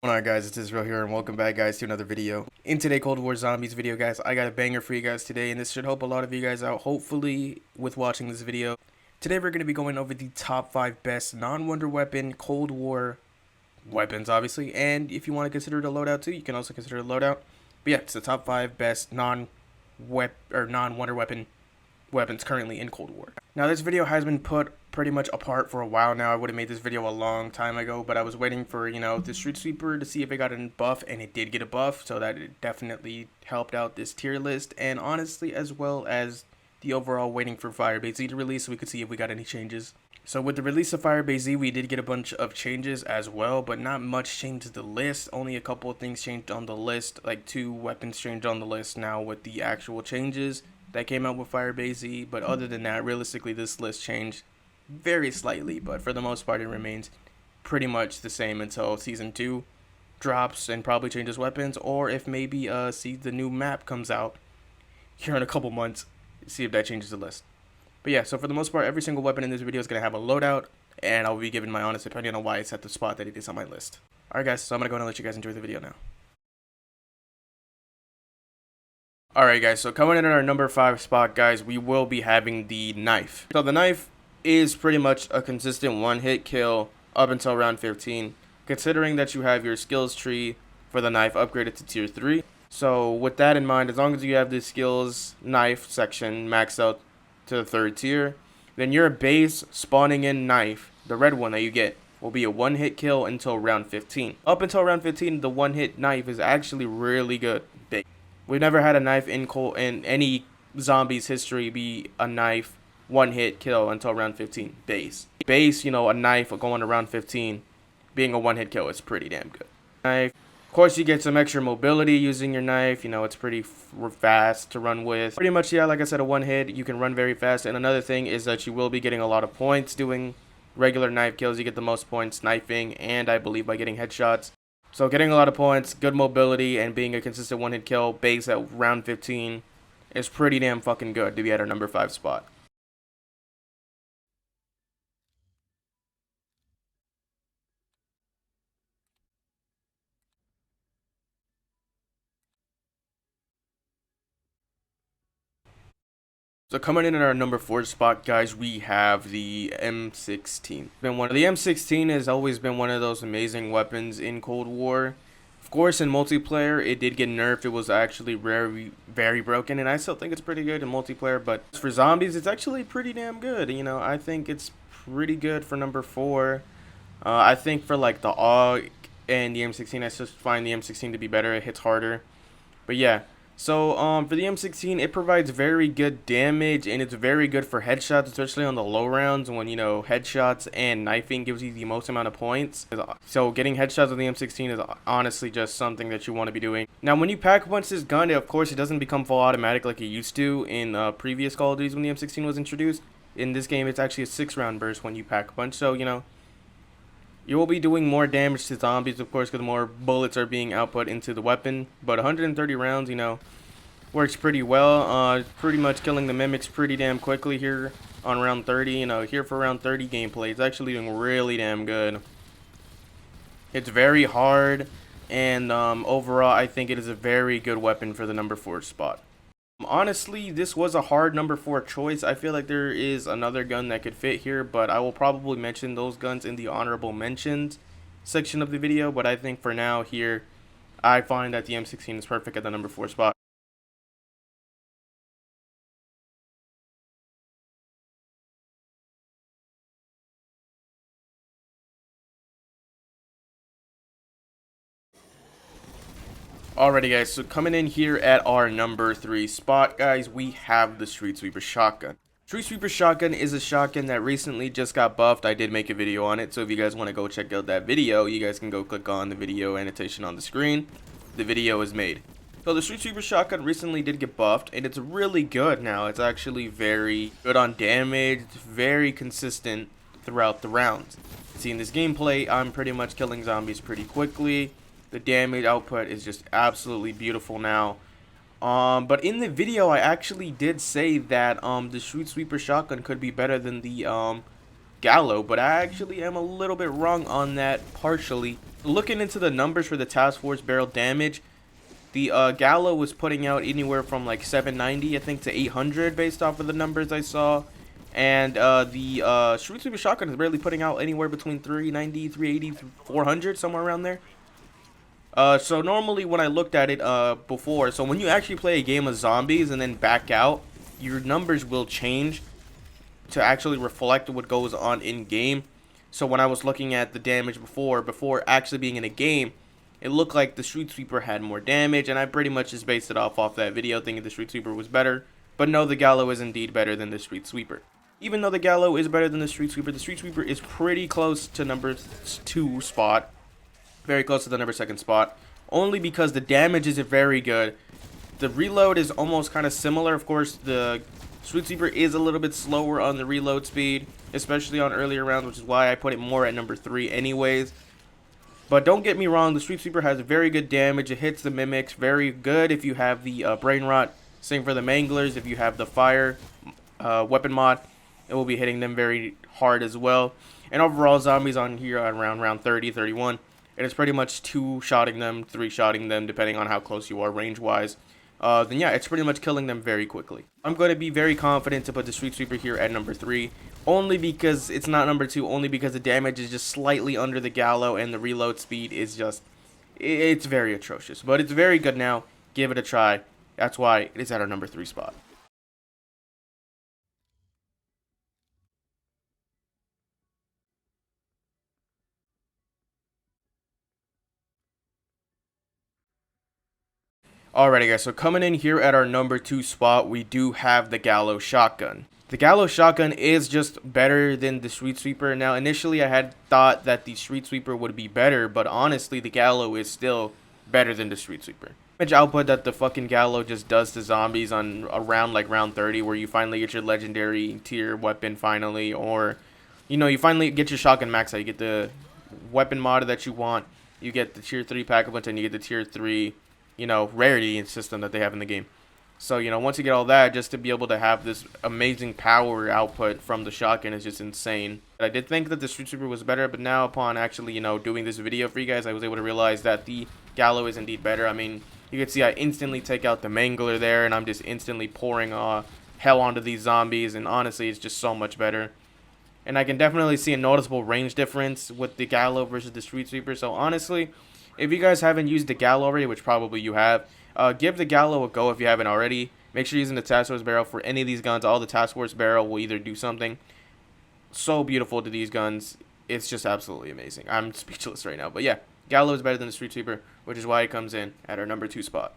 Alright guys, it's Israel here and welcome back guys to another video. In today's Cold War Zombies video guys, I got a banger for you guys today and this should help a lot of you guys out hopefully with watching this video. Today we're going to be going over the top 5 best non-wonder weapon Cold War weapons obviously, and if you want to consider it a loadout too, you can also consider it a loadout. But yeah, it's the top 5 best non-wonder weapon weapons currently in Cold War. Now this video has been put pretty much apart for a while now. I would have made this video a long time ago, but I was waiting for, you know, the Streetsweeper to see if it got a buff, and it did get a buff, so that it definitely helped out this tier list, and honestly as well as the overall waiting for Firebase Z to release so we could see if we got any changes. So with the release of Firebase Z, we did get a bunch of changes as well, but not much changed to the list. Only a couple of things changed on the list, like 2 weapons changed on the list now with the actual changes that came out with Firebase Z, but other than that, realistically this list changed very slightly, but for the most part it remains pretty much the same until season 2 drops and probably changes weapons, or if maybe see the new map comes out here in a couple months, see if that changes the list. But yeah, so for the most part every single weapon in this video is going to have a loadout, and I'll be giving my honest opinion on why it's at the spot that it is on my list. Alright guys, so I'm going to go ahead and let you guys enjoy the video now. Alright guys, so coming in at our number 5 spot guys, we will be having the knife. So the knife is pretty much a consistent one-hit kill up until round 15, considering that you have your skills tree for the knife upgraded to tier 3. So with that in mind, as long as you have the skills knife section maxed out to the 3rd tier, then your base spawning in knife, the red one that you get, will be a one-hit kill until round 15. Up until round 15, the one-hit knife is actually really good. We've never had a knife in any zombies history be a knife one-hit kill until round 15 base. You know, a knife going to round 15 being a one-hit kill is pretty damn good. Knife, of course, you get some extra mobility using your knife. You know, it's pretty fast to run with. Pretty much, yeah, like I said, a one-hit, you can run very fast. And another thing is that you will be getting a lot of points doing regular knife kills. You get the most points knifing, and I believe by getting headshots. So getting a lot of points, good mobility, and being a consistent one-hit kill base at round 15 is pretty damn fucking good to be at our number 5 spot. So coming in at our number 4 spot, guys, we have the M16. The M16 has always been one of those amazing weapons in Cold War. Of course, in multiplayer, it did get nerfed. It was actually very broken, and I still think it's pretty good in multiplayer. But for zombies, it's actually pretty damn good. You know, I think it's pretty good for number 4. I think for like the AUG and the M16, I just find the M16 to be better. It hits harder. But yeah. So, for the M16, it provides very good damage, and it's very good for headshots, especially on the low rounds when, you know, headshots and knifing gives you the most amount of points. So, getting headshots with the M16 is honestly just something that you want to be doing. Now, when you pack punch this gun, of course, it doesn't become full automatic like it used to in previous Call of Duties when the M16 was introduced. In this game, it's actually a 6-round burst when you pack punch, so, you know, you will be doing more damage to zombies, of course, because more bullets are being output into the weapon. But 130 rounds, you know, works pretty well. Pretty much killing the mimics pretty damn quickly here on round 30. You know, here for round 30 gameplay, it's actually doing really damn good. It's very hard, and overall, I think it is a very good weapon for the number 4 spot. Honestly, this was a hard number 4 choice. I feel like there is another gun that could fit here, but I will probably mention those guns in the honorable mentions section of the video. But I think for now here, I find that the M16 is perfect at the number 4 spot. Alrighty guys, so coming in here at our number 3 spot, guys, we have the Streetsweeper shotgun. Streetsweeper shotgun is a shotgun that recently just got buffed. I did make a video on it, so if you guys want to go check out that video, you guys can go click on the video annotation on the screen. The video is made. So the Streetsweeper shotgun recently did get buffed, and it's really good now. It's actually very good on damage. It's very consistent throughout the rounds. See, in this gameplay, I'm pretty much killing zombies pretty quickly. The damage output is just absolutely beautiful now. But in the video, I actually did say that the Streetsweeper shotgun could be better than the Gallo, but I actually am a little bit wrong on that partially. Looking into the numbers for the task force barrel damage, the Gallo was putting out anywhere from like 790, I think, to 800 based off of the numbers I saw. And the Streetsweeper shotgun is barely putting out anywhere between 390, 380, 400, somewhere around there. So normally when I looked at it before, so when you actually play a game of zombies and then back out, your numbers will change to actually reflect what goes on in game. So when I was looking at the damage before actually being in a game, it looked like the Streetsweeper had more damage, and I pretty much just based it off that video, thinking the Streetsweeper was better. But no, the Gallo is indeed better than the Streetsweeper. Even though the Gallo is better than the Streetsweeper is pretty close to number 2 spot. Very close to the number 2 spot. Only because the damage is very good. The reload is almost kind of similar. Of course, the Streetsweeper is a little bit slower on the reload speed, especially on earlier rounds, which is why I put it more at number 3 anyways. But don't get me wrong, the Streetsweeper has very good damage. It hits the mimics very good if you have the brain rot. Same for the manglers. If you have the fire weapon mod, it will be hitting them very hard as well. And overall, zombies on here are around round 30, 31. It is pretty much 2-shotting them, 3-shotting them, depending on how close you are range-wise. Then yeah, it's pretty much killing them very quickly. I'm going to be very confident to put the Streetsweeper here at number 3. Only because it's not number 2, only because the damage is just slightly under the Gallo, and the reload speed is just, it's very atrocious. But it's very good now. Give it a try. That's why it is at our number 3 spot. Alrighty guys, so coming in here at our number 2 spot, we do have the Gallo shotgun. The Gallo shotgun is just better than the Streetsweeper. Now initially I had thought that the Streetsweeper would be better, but honestly the Gallo is still better than the Streetsweeper. Damage output that the fucking Gallo just does to zombies on around like round 30, where you finally get your legendary tier weapon finally, or you know, you finally get your shotgun max out, you get the weapon mod that you want, you get the tier 3 pack a bunch, and you get the tier 3, you know, rarity system that they have in the game. So, you know, once you get all that, just to be able to have this amazing power output from the shotgun is just insane. I did think that the Streetsweeper was better, but now upon actually, you know, doing this video for you guys, I was able to realize that the Gallo is indeed better. I mean, you can see I instantly take out the Mangler there, and I'm just instantly pouring hell onto these zombies, and honestly, it's just so much better. And I can definitely see a noticeable range difference with the Gallo versus the Streetsweeper. So honestly, if you guys haven't used the Gallo already, which probably you have, give the Gallo a go if you haven't already. Make sure you're using the task force barrel for any of these guns. All the task force barrel will either do something so beautiful to these guns. It's just absolutely amazing. I'm speechless right now. But yeah, Gallo is better than the Streetsweeper, which is why it comes in at our number 2 spot.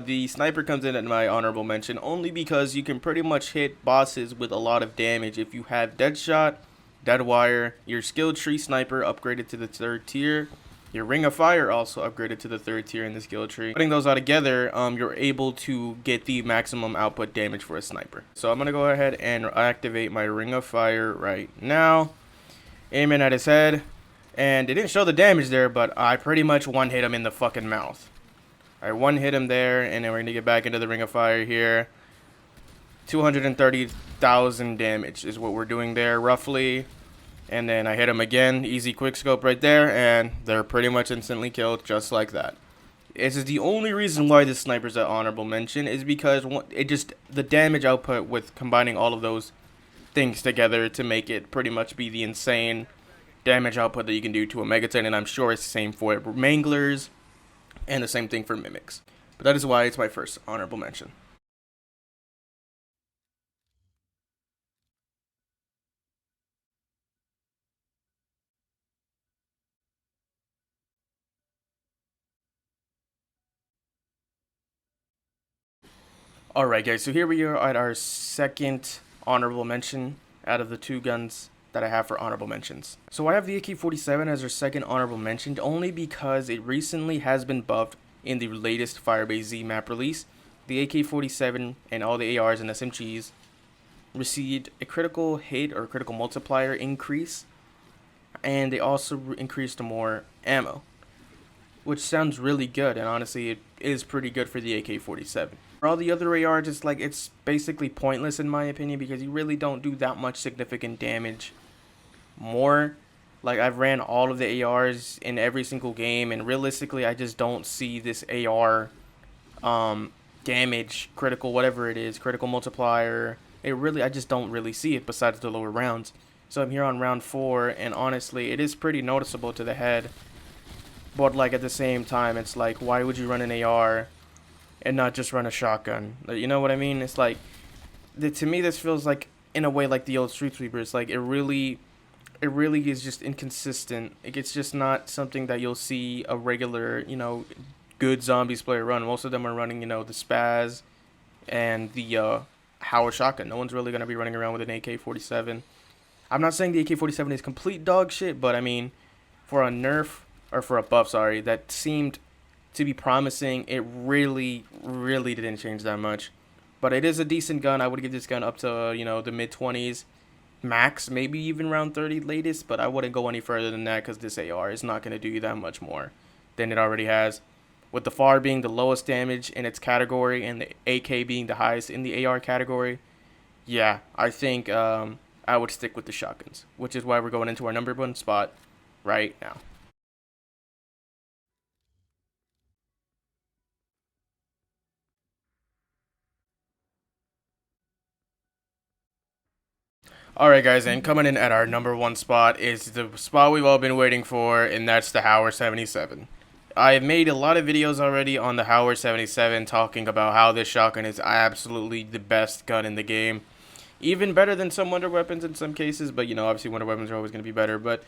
The sniper comes in at my honorable mention only because you can pretty much hit bosses with a lot of damage if you have Deadshot, Deadwire, your skill tree sniper upgraded to the 3rd tier, your Ring of Fire also upgraded to the 3rd tier in the skill tree. Putting those all together, you're able to get the maximum output damage for a sniper. So I'm going to go ahead and activate my Ring of Fire right now, aiming at his head, and it didn't show the damage there, but I pretty much one-hit him in the fucking mouth. I one-hit him there, and then we're going to get back into the Ring of Fire here. 230,000 damage is what we're doing there, roughly. And then I hit him again, easy quickscope right there, and they're pretty much instantly killed just like that. This is the only reason why this sniper's at honorable mention, is because it just, the damage output with combining all of those things together to make it pretty much be the insane damage output that you can do to a Megaton, and I'm sure it's the same for Manglers, and the same thing for Mimics. But that is why it's my first honorable mention. Alright guys, so here we are at our second honorable mention out of the 2 guns that I have for honorable mentions. So I have the AK-47 as our second honorable mention only because it recently has been buffed in the latest Firebase Z map release. the AK-47 and all the ARs and SMGs received a critical hit or critical multiplier increase, and they also increased more ammo, which sounds really good, and honestly it is pretty good for the AK-47. For all the other ARs, it's like it's basically pointless in my opinion, because you really don't do that much significant damage. More like, I've ran all of the ARs in every single game, and realistically I just don't see this AR damage, critical, whatever it is, critical multiplier, I just don't really see it besides the lower rounds. So I'm here on round 4, and honestly it is pretty noticeable to the head. But like, at the same time, it's like, why would you run an AR and not just run a shotgun? You know what I mean? It's like, to me this feels like, in a way, like the old Streetsweeper. It's like, it really is just inconsistent. It's just not something that you'll see a regular, good zombies player run. Most of them are running, the Spaz and the Hauer shotgun. No one's really going to be running around with an AK-47. I'm not saying the AK-47 is complete dog shit, but I mean, for a nerf, or for a buff, sorry, that seemed to be promising, it really didn't change that much. But it is a decent gun. I would give this gun up to, the mid-20s. Max, maybe even round 30 latest, but I wouldn't go any further than that, because this AR is not going to do you that much more than it already has. With the FAR being the lowest damage in its category and the AK being the highest in the AR category, yeah, I think I would stick with the shotguns, which is why we're going into our number 1 spot right now. Alright guys, and coming in at our number 1 spot is the spot we've all been waiting for, and that's the Hauer 77. I've made a lot of videos already on the Hauer 77 talking about how this shotgun is absolutely the best gun in the game. Even better than some wonder weapons in some cases, but obviously wonder weapons are always going to be better. But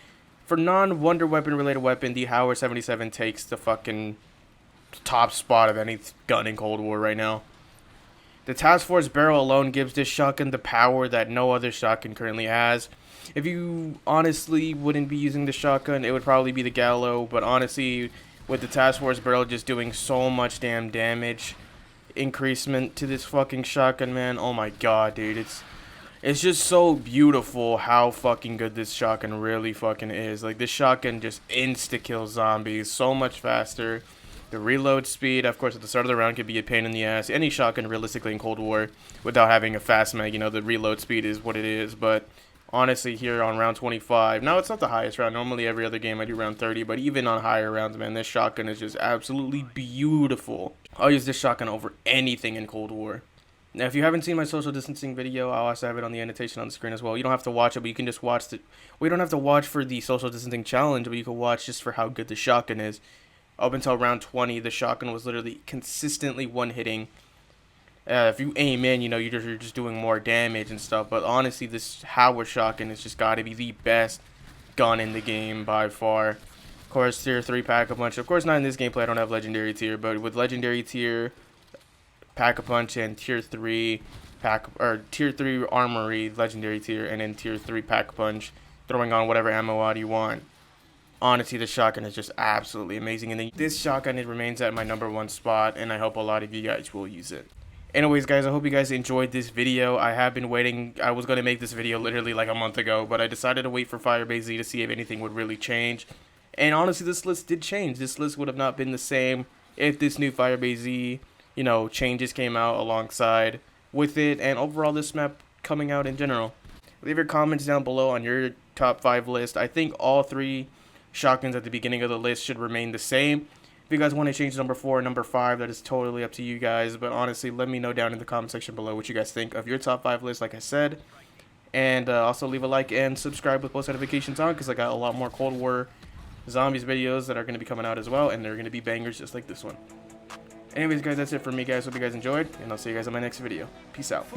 for non-wonder weapon related weapon, the Hauer 77 takes the fucking top spot of any gun in Cold War right now. The Task Force barrel alone gives this shotgun the power that no other shotgun currently has. If you honestly wouldn't be using the shotgun, it would probably be the Gallo, but honestly, with the Task Force barrel just doing so much damn damage increasement to this fucking shotgun, man, oh my god, dude, it's just so beautiful how fucking good this shotgun really fucking is. Like, this shotgun just insta-kills zombies so much faster. The reload speed, of course, at the start of the round could be a pain in the ass. Any shotgun, realistically, in Cold War, without having a fast mag, the reload speed is what it is. But honestly, here on round 25, now it's not the highest round. Normally, every other game I do round 30, but even on higher rounds, man, this shotgun is just absolutely beautiful. I'll use this shotgun over anything in Cold War. Now, if you haven't seen my social distancing video, I'll also have it on the annotation on the screen as well. You don't have to watch it, but you can just watch the... We don't have to watch for the social distancing challenge, but you can watch just for how good the shotgun is. Up until round 20, the shotgun was literally consistently one-hitting. If you aim in, you're just doing more damage and stuff. But honestly, this Hauer shotgun has just got to be the best gun in the game by far. Of course, tier 3 pack-a-punch. Of course, not in this gameplay. I don't have legendary tier, but with legendary tier, pack-a-punch, and tier 3 tier 3 armory, legendary tier, and then tier 3 pack-a-punch, throwing on whatever ammo mod you want. Honestly, the shotgun is just absolutely amazing, and this shotgun, it remains at my number 1 spot, and I hope a lot of you guys will use it. Anyways, guys, I hope you guys enjoyed this video. I have been waiting. I was going to make this video literally like a month ago, but I decided to wait for Firebase Z to see if anything would really change. And honestly, this list did change. This list would have not been the same if this new Firebase Z, changes came out alongside with it, and overall this map coming out in general. Leave your comments down below on your top 5 list. I think all 3 shotguns at the beginning of the list should remain the same. If you guys want to change number 4 or number 5, that is totally up to you guys. But honestly, let me know down in the comment section below what you guys think of your top 5 list, like I said. And also leave a like and subscribe with post notifications on, because I got a lot more Cold War Zombies videos that are going to be coming out as well. And they're going to be bangers just like this one. Anyways, guys, that's it for me, guys. Hope you guys enjoyed. And I'll see you guys in my next video. Peace out.